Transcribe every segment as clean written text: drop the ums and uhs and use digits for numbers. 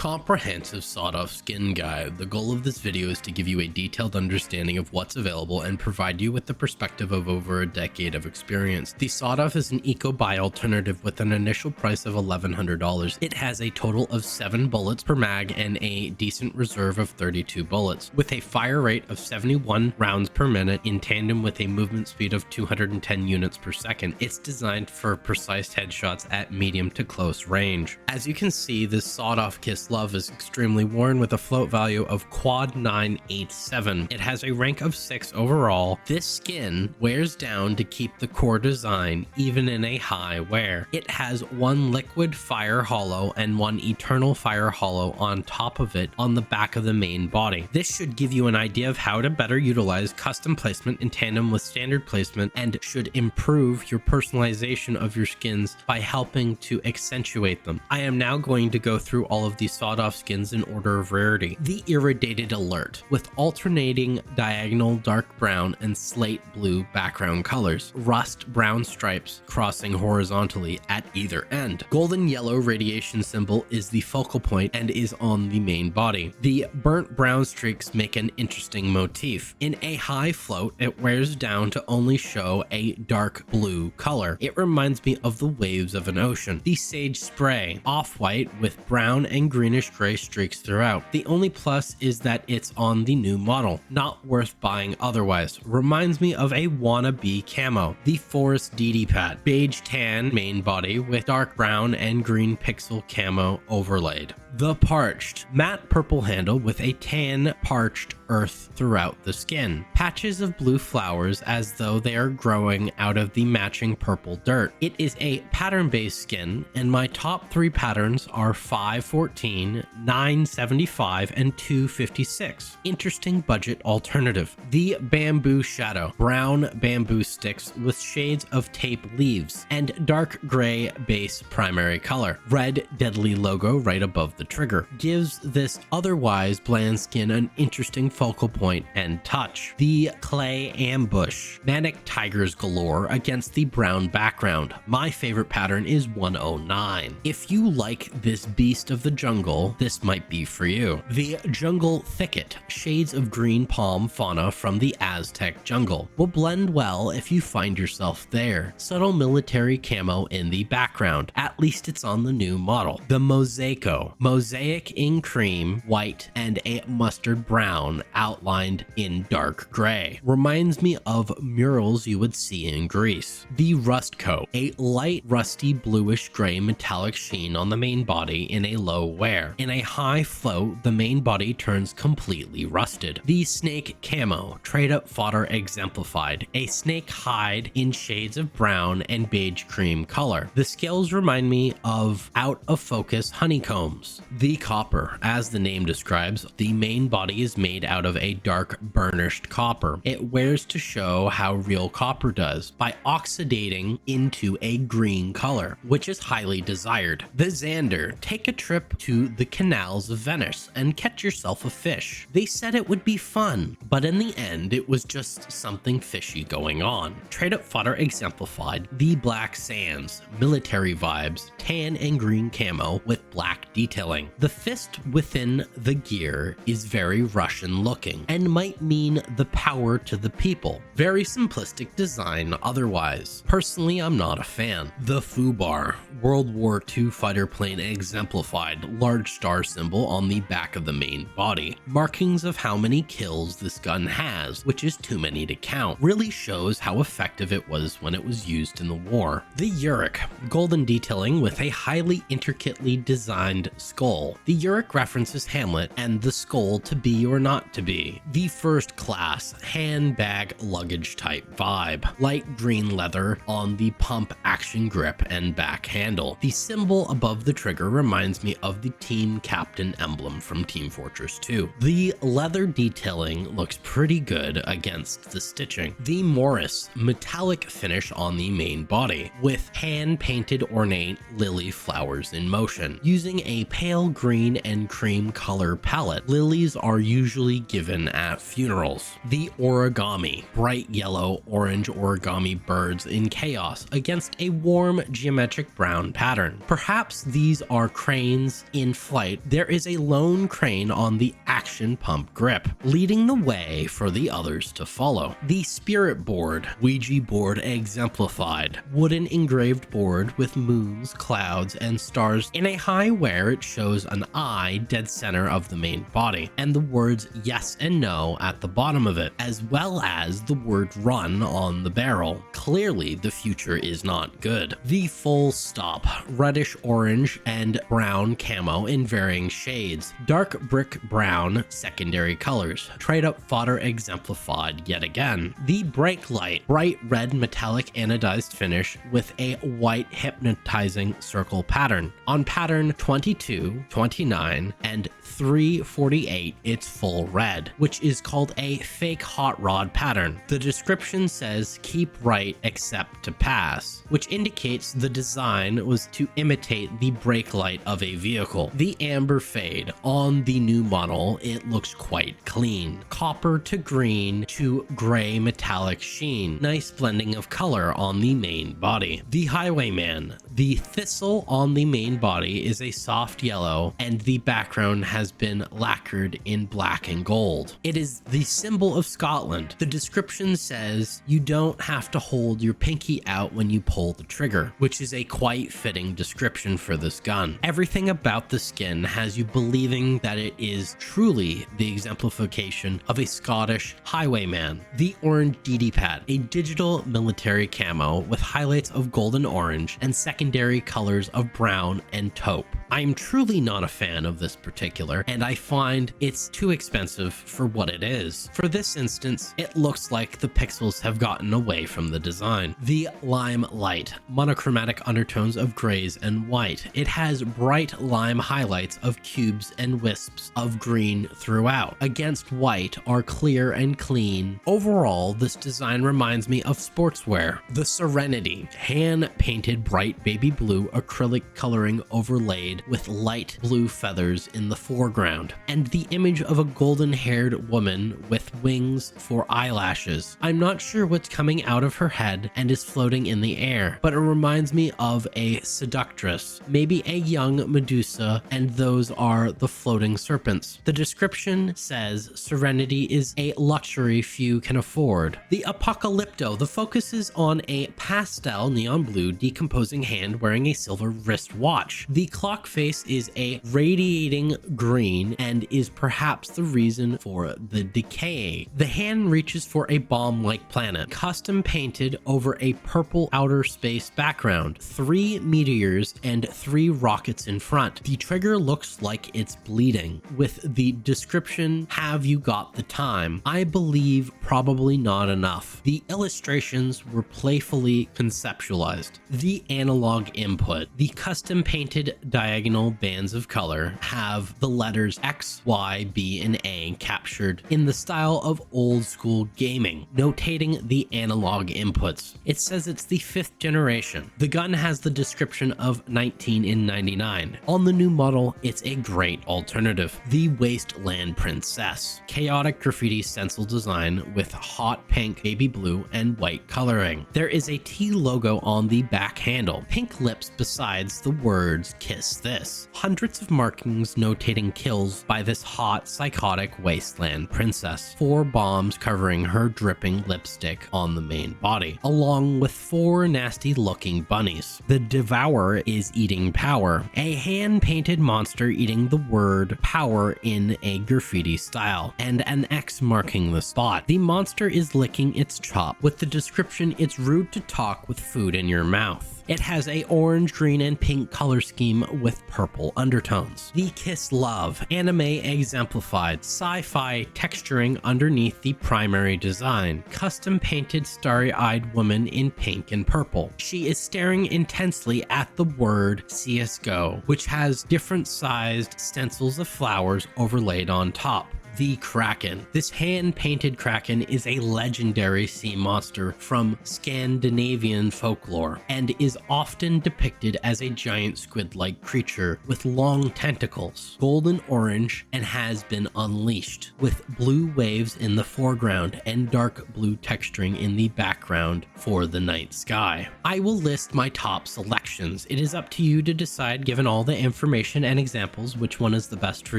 Comprehensive sawed-off skin guide. The goal of this video is to give you a detailed understanding of what's available and provide you with the perspective of over a decade of experience. The sawed-off is an eco-buy alternative with an initial price of $1,100. It has a total of 7 bullets per mag and a decent reserve of 32 bullets, with a fire rate of 71 rounds per minute in tandem with a movement speed of 210 units per second. It's designed for precise headshots at medium to close range. As you can see, this sawed-off Kiss Love is extremely worn with a float value of quad 987. It has a rank of 6 overall. This skin wears down to keep the core design even in a high wear. It has one liquid fire hollow and one eternal fire hollow on top of it on the back of the main body. This should give you an idea of how to better utilize custom placement in tandem with standard placement, and should improve your personalization of your skins by helping to accentuate them. I am now going to go through all of these sawed-off skins in order of rarity. The Irradiated Alert, with alternating diagonal dark brown and slate blue background colors. Rust brown stripes crossing horizontally at either end. Golden yellow radiation symbol is the focal point and is on the main body. The burnt brown streaks make an interesting motif. In a high float, it wears down to only show a dark blue color. It reminds me of the waves of an ocean. The Sage Spray, off-white with brown and greenish gray streaks throughout. The only plus is that it's on the new model. Not worth buying otherwise. Reminds me of a wannabe camo. The Forest DD Pad, beige tan main body with dark brown and green pixel camo overlaid. The Parched, matte purple handle with a tan parched earth throughout the skin. Patches of blue flowers as though they are growing out of the matching purple dirt. It is a pattern-based skin, and my top 3 patterns are 514, 975, and 256. Interesting budget alternative. The Bamboo Shadow, brown bamboo sticks with shades of tape leaves and dark gray base primary color. Red deadly logo right above the trigger gives this otherwise bland skin an interesting focal point and touch. The Clay Ambush, manic tigers galore against the brown background. My favorite pattern is 109. If you like this beast of the jungle, this might be for you. The Jungle Thicket, shades of green palm fauna from the Aztec jungle, will blend well if you find yourself there. Subtle military camo in the background, at least it's on the new model. The Mosaico, mosaic in cream, white, and a mustard brown outlined in dark gray. Reminds me of murals you would see in Greece. The Rust Coat, a light rusty bluish gray metallic sheen on the main body in a low wear. In a high float, the main body turns completely rusted. The Snake Camo, trade up fodder exemplified, a snake hide in shades of brown and beige cream color. The scales remind me of out of focus honeycombs. The Copper, as the name describes, the main body is made out of a dark burnished copper. It wears to show how real copper does by oxidating into a green color, which is highly desired. The Xander, take a trip to the canals of Venice and catch yourself a fish. They said it would be fun, but in the end it was just something fishy going on. Trade up fodder exemplified. The Black Sands, military vibes, tan and green camo with black detailing. The fist within the gear is very Russian looking and might mean the power to the people. Very simplistic design otherwise. Personally, I'm not a fan. The Fubar, World War II fighter plane exemplified, large star symbol on the back of the main body. Markings of how many kills this gun has, which is too many to count. Really shows how effective it was when it was used in the war. The Uric, golden detailing with a highly intricately designed skull. The Uric references Hamlet and the skull to be or not to be. The First Class, handbag luggage type vibe. Light green leather on the pump action grip and back handle. The symbol above the trigger reminds me of the team captain emblem from Team Fortress 2. The leather detailing looks pretty good against the stitching. The Morris, metallic finish on the main body with hand painted ornate lily flowers in motion. Using a pale green and cream color palette. Lilies are usually given at funerals. The origami, bright yellow, orange origami birds in chaos against a warm geometric brown pattern. Perhaps these are cranes in flight. There is a lone crane on the action pump grip, leading the way for the others to follow. The spirit board, Ouija board exemplified, wooden engraved board with moons, clouds, and stars. In a high where it shows an eye dead center of the main body, and the words yes and no at the bottom of it, as well as the word run on the barrel. Clearly, the future is not good. The full stop, reddish orange and brown camo in varying shades, dark brick brown secondary colors, trade up fodder exemplified yet again. The brake light, bright red metallic anodized finish with a white hypnotizing circle pattern. On pattern 22, 29, and 348, it's full red, which is called a fake hot rod pattern. The description says keep right except to pass, which indicates the design was to imitate the brake light of a vehicle. The amber fade, on the new model, it looks quite clean. Copper to green to gray metallic sheen. Nice blending of color on the main body. The highwayman, the thistle on the main body is a soft yellow and the background has been lacquered in black and gold. It is the symbol of Scotland. The description says you don't have to hold your pinky out when you pull the trigger, which is a quite fitting description for this gun. Everything about the skin has you believing that it is truly the exemplification of a Scottish highwayman. The orange DD pad, a digital military camo with highlights of golden orange and secondary colors of brown and taupe. I'm truly not a fan of this particular, and I find it's too expensive for what it is. For this instance, it looks like the pixels have gotten away from the design. The lime light, monochromatic undertones of grays and white. It has bright lime highlights of cubes and wisps of green throughout. Against white are clear and clean. Overall, this design reminds me of sportswear. The Serenity, hand-painted bright baby blue acrylic coloring overlaid with light blue feathers in the foreground, and the image of a golden-haired woman with wings for eyelashes. I'm not sure what's coming out of her head and is floating in the air, but it reminds me of a seductress, maybe a young Medusa, and those are the floating serpents. The description says Serenity is a luxury few can afford. The Apocalypto, the focus is on a pastel neon blue decomposing hand wearing a silver wrist watch. The clock face is a radiating green and is perhaps the reason for the decay. The hand reaches for a bomb-like planet, custom painted over a purple outer space background, 3 meteors and 3 rockets in front. The trigger looks like it's bleeding, with the description, have you got the time? I believe probably not enough. The illustrations were playfully conceptualized. The analog input, the custom painted diagonal bands of color have the letters X, Y, B, and A captured in the style of old school gaming, notating the analog inputs. It says it's the 5th generation. The gun has the description of 19 in 99. On the new model, it's a great alternative. The Wasteland Princess, chaotic graffiti stencil design with hot pink, baby blue, and white coloring. There is a T logo on the back handle, pink lips besides the words kiss this. Hundreds of markings notating kills by this hot, psychotic wasteland princess. 4 bombs covering her dripping lipstick on the main body, along with 4 nasty looking bunnies. The Devourer is eating power, a hand-painted monster eating the word power in a graffiti style, and an X marking the spot. The monster is licking its chop with the description, it's rude to talk with food in your mouth. It has a orange, green, and pink color scheme with purple undertones. The Kiss Love, anime exemplified, sci-fi texturing underneath the primary design. Custom painted starry-eyed woman in pink and purple. She is staring intensely at the word CS2, which has different sized stencils of flowers overlaid on top. the Kraken. This hand-painted Kraken is a legendary sea monster from Scandinavian folklore and is often depicted as a giant squid-like creature with long tentacles, golden orange, and has been unleashed, with blue waves in the foreground and dark blue texturing in the background for the night sky. I will list my top selections. It is up to you to decide, given all the information and examples, which one is the best for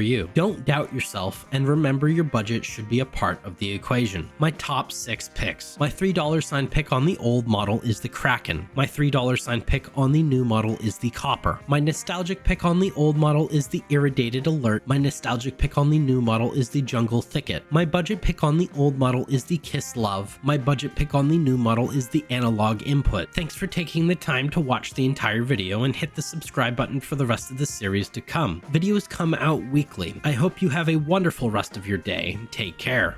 you. Don't doubt yourself, and remember your budget should be a part of the equation. My top 6 picks. My $3 sign pick on the old model is the Kraken. My $3 sign pick on the new model is the Copper. My nostalgic pick on the old model is the Irradiated Alert. My nostalgic pick on the new model is the Jungle Thicket. My budget pick on the old model is the Kiss Love. My budget pick on the new model is the Analog Input. Thanks for taking the time to watch the entire video, and hit the subscribe button for the rest of the series to come. Videos come out weekly. I hope you have a wonderful rest of your day. Take care.